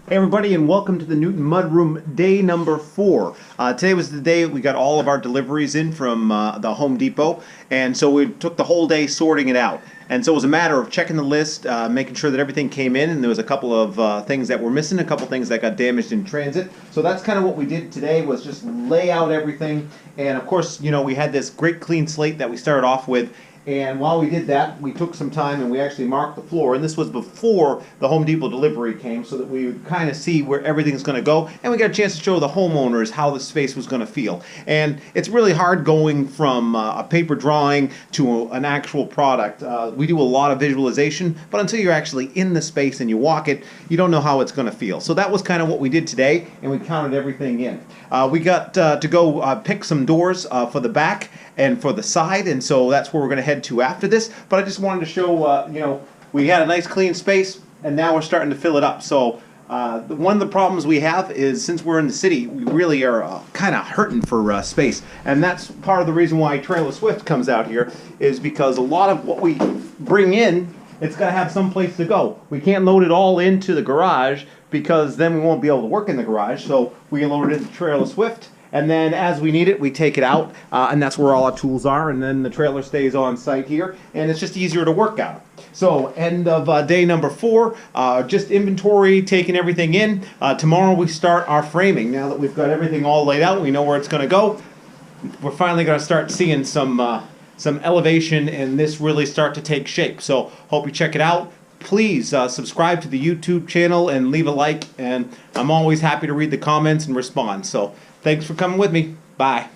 Hey everybody, and welcome to the Newton Mudroom day number 4. Today was the day we got all of our deliveries in from the Home Depot, and so we took the whole day sorting it out. And so it was a matter of checking the list, making sure that everything came in, and there was a couple of things that were missing, a couple things that got damaged in transit. So that's kind of what we did today, was just lay out everything. And of course, you know, we had this great clean slate that we started off with. And while we did that, we took some time and we actually marked the floor. And this was before the Home Depot delivery came, so that we would kind of see where everything's going to go. And we got a chance to show the homeowners how the space was going to feel. And it's really hard going from a paper drawing to an actual product. We do a lot of visualization, but until you're actually in the space and you walk it, you don't know how it's going to feel. So that was kind of what we did today, and we counted everything in. We got to go pick some doors for the back and for the side, and so that's where we're going to head to after this. But I just wanted to show, you know, we had a nice clean space, and now we're starting to fill it up. So one of the problems we have is, since we're in the city, we really are kind of hurting for space, and that's part of the reason why Trailer Swift comes out here, is because a lot of what we bring in, it's got to have some place to go. We can't load it all into the garage, because then we won't be able to work in the garage. So we can load it into Trailer Swift, and then as we need it, we take it out, and that's where all our tools are, and then the trailer stays on site here, and it's just easier to work out. So end of day number 4, just inventory, taking everything in. Tomorrow we start our framing. Now that we've got everything all laid out, we know where it's going to go, we're finally going to start seeing some elevation and this really start to take shape. So hope you check it out. Please subscribe to the YouTube channel and leave a like, and I'm always happy to read the comments and respond. So thanks for coming with me. Bye.